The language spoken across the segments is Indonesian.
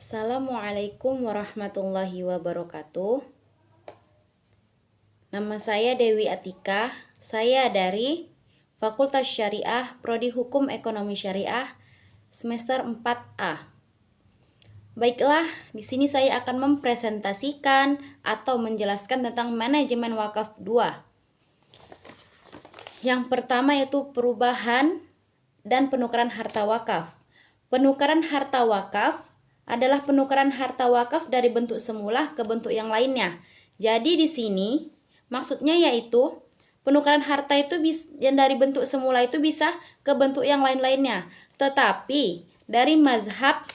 Assalamualaikum warahmatullahi wabarakatuh. Nama saya Dewi Atika. Saya dari Fakultas Syariah, Prodi Hukum Ekonomi Syariah, semester 4A. Baiklah, di sini saya akan mempresentasikan atau menjelaskan tentang manajemen wakaf 2. Yang pertama yaitu perubahan dan penukaran harta wakaf. Penukaran harta wakaf adalah penukaran harta wakaf dari bentuk semula ke bentuk yang lainnya. Jadi di sini maksudnya yaitu penukaran harta itu yang dari bentuk semula itu bisa ke bentuk yang lain-lainnya. Tetapi dari mazhab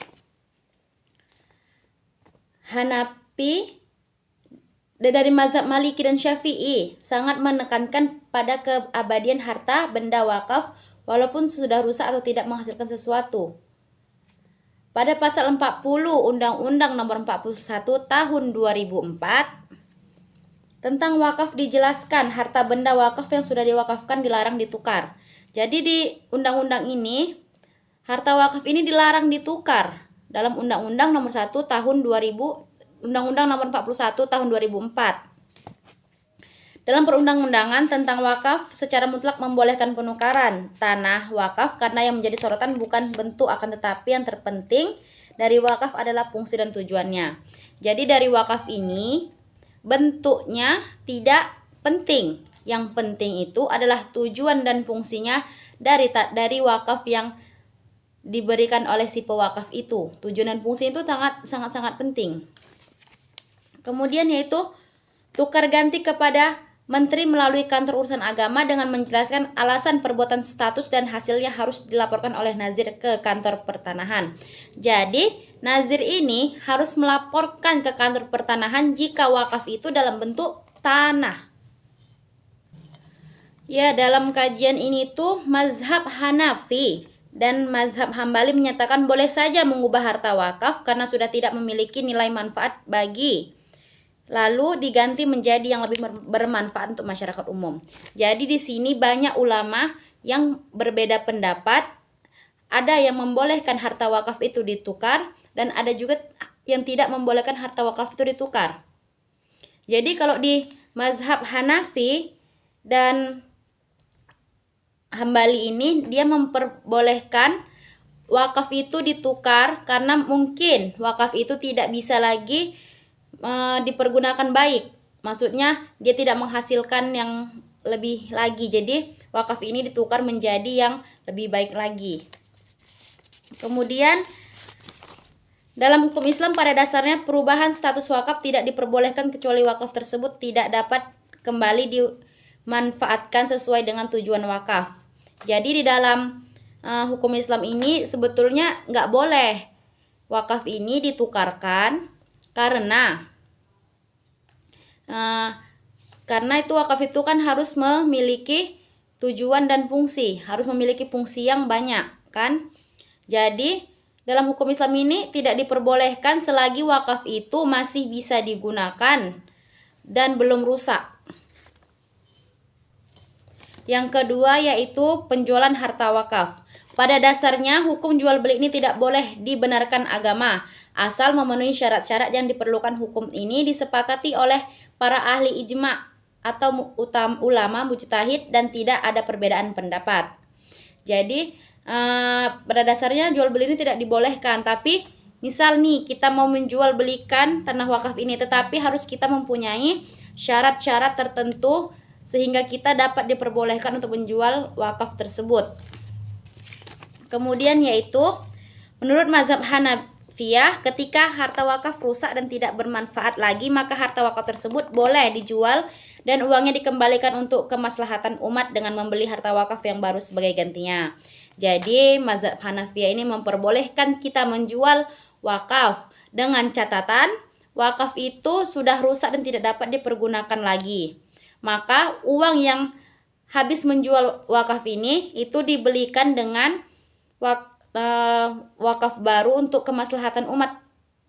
Hanafi, dari mazhab Maliki dan Syafi'i sangat menekankan pada keabadian harta benda wakaf walaupun sudah rusak atau tidak menghasilkan sesuatu. Pada pasal 40 Undang-Undang Nomor 41 Tahun 2004 tentang wakaf dijelaskan harta benda wakaf yang sudah diwakafkan dilarang ditukar. Jadi di undang-undang ini harta wakaf ini dilarang ditukar dalam Undang-Undang Nomor 1 Tahun 2000, Undang-Undang Nomor 41 Tahun 2004. Dalam perundang-undangan tentang wakaf secara mutlak membolehkan penukaran tanah wakaf karena yang menjadi sorotan bukan bentuk akan tetapi yang terpenting dari wakaf adalah fungsi dan tujuannya. Jadi dari wakaf ini bentuknya tidak penting. Yang penting itu adalah tujuan dan fungsinya dari wakaf yang diberikan oleh si pewakaf itu. Tujuan dan fungsi itu sangat penting. Kemudian yaitu tukar ganti kepada Menteri melalui kantor urusan agama dengan menjelaskan alasan perbuatan status dan hasilnya harus dilaporkan oleh nazir ke kantor pertanahan. Jadi, nazir ini harus melaporkan ke kantor pertanahan jika wakaf itu dalam bentuk tanah. Ya, dalam kajian ini tuh mazhab Hanafi dan mazhab Hambali menyatakan boleh saja mengubah harta wakaf karena sudah tidak memiliki nilai manfaat bagi lalu diganti menjadi yang lebih bermanfaat untuk masyarakat umum. Jadi di sini banyak ulama yang berbeda pendapat. Ada yang membolehkan harta wakaf itu ditukar dan ada juga yang tidak membolehkan harta wakaf itu ditukar. Jadi kalau di mazhab Hanafi dan Hambali ini dia memperbolehkan wakaf itu ditukar karena mungkin wakaf itu tidak bisa lagi dipergunakan baik. Maksudnya dia tidak menghasilkan yang lebih lagi. Jadi wakaf ini ditukar menjadi yang lebih baik lagi. Kemudian dalam hukum Islam pada dasarnya perubahan status wakaf tidak diperbolehkan kecuali wakaf tersebut tidak dapat kembali dimanfaatkan sesuai dengan tujuan wakaf. Jadi di dalam hukum Islam ini sebetulnya nggak boleh wakaf ini ditukarkan karena itu wakaf itu kan harus memiliki tujuan dan fungsi, harus memiliki fungsi yang banyak kan. Jadi dalam hukum Islam ini tidak diperbolehkan selagi wakaf itu masih bisa digunakan dan belum rusak. Yang kedua yaitu penjualan harta wakaf. Pada dasarnya hukum jual beli ini tidak boleh dibenarkan agama asal memenuhi syarat-syarat yang diperlukan. Hukum ini disepakati oleh para ahli ijma atau ulama mujtahid dan tidak ada perbedaan pendapat. Jadi pada dasarnya jual beli ini tidak dibolehkan, tapi misal nih kita mau menjual belikan tanah wakaf ini tetapi harus kita mempunyai syarat-syarat tertentu sehingga kita dapat diperbolehkan untuk menjual wakaf tersebut. Kemudian yaitu menurut mazhab Hanafiyah ketika harta wakaf rusak dan tidak bermanfaat lagi maka harta wakaf tersebut boleh dijual dan uangnya dikembalikan untuk kemaslahatan umat dengan membeli harta wakaf yang baru sebagai gantinya. Jadi mazhab Hanafiyah ini memperbolehkan kita menjual wakaf dengan catatan wakaf itu sudah rusak dan tidak dapat dipergunakan lagi. Maka uang yang habis menjual wakaf ini itu dibelikan dengan wakaf baru untuk kemaslahatan umat.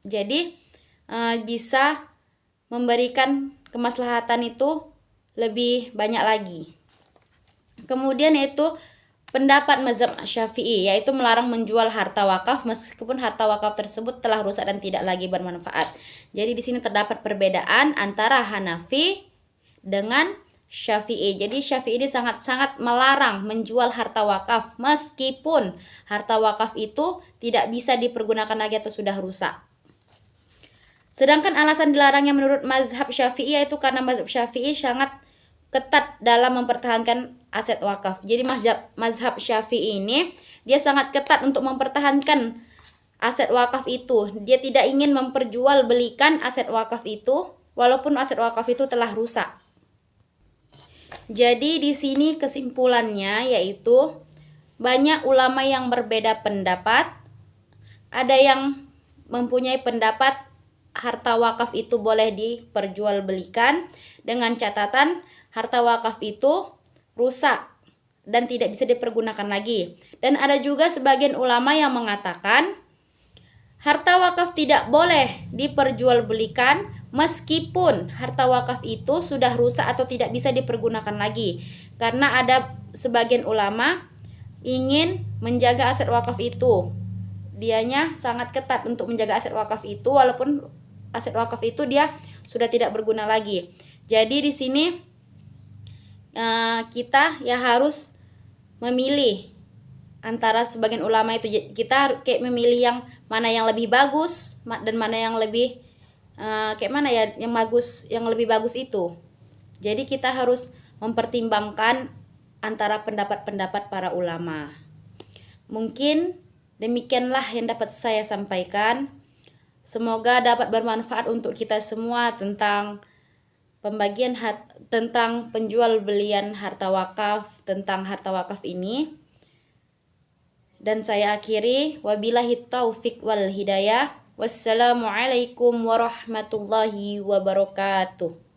Jadi bisa memberikan kemaslahatan itu lebih banyak lagi. Kemudian yaitu pendapat mazhab Syafi'i, yaitu melarang menjual harta wakaf meskipun harta wakaf tersebut telah rusak dan tidak lagi bermanfaat. Jadi di sini terdapat perbedaan antara Hanafi dengan Syafi'i. Jadi Syafi'i ini sangat-sangat melarang menjual harta wakaf meskipun harta wakaf itu tidak bisa dipergunakan lagi atau sudah rusak. Sedangkan alasan dilarangnya menurut mazhab Syafi'i yaitu karena mazhab Syafi'i sangat ketat dalam mempertahankan aset wakaf. Jadi mazhab Syafi'i ini dia sangat ketat untuk mempertahankan aset wakaf itu. Dia tidak ingin memperjualbelikan aset wakaf itu walaupun aset wakaf itu telah rusak. Jadi di sini kesimpulannya yaitu banyak ulama yang berbeda pendapat. Ada yang mempunyai pendapat harta wakaf itu boleh diperjualbelikan dengan catatan harta wakaf itu rusak dan tidak bisa dipergunakan lagi. Dan ada juga sebagian ulama yang mengatakan harta wakaf tidak boleh diperjualbelikan meskipun harta wakaf itu sudah rusak atau tidak bisa dipergunakan lagi. Karena ada sebagian ulama ingin menjaga aset wakaf itu. Dianya sangat ketat untuk menjaga aset wakaf itu walaupun aset wakaf itu dia sudah tidak berguna lagi. Jadi di sini kita ya harus memilih antara sebagian ulama itu. Kita kayak memilih yang mana yang lebih bagus dan mana yang lebih kayak mana ya yang bagus, yang lebih bagus itu. Jadi kita harus mempertimbangkan antara pendapat-pendapat para ulama. Mungkin demikianlah yang dapat saya sampaikan. Semoga dapat bermanfaat untuk kita semua tentang tentang penjual belian harta wakaf, tentang harta wakaf ini. Dan saya akhiri, wabillahi taufik wal hidayah. Wassalamualaikum warahmatullahi wabarakatuh.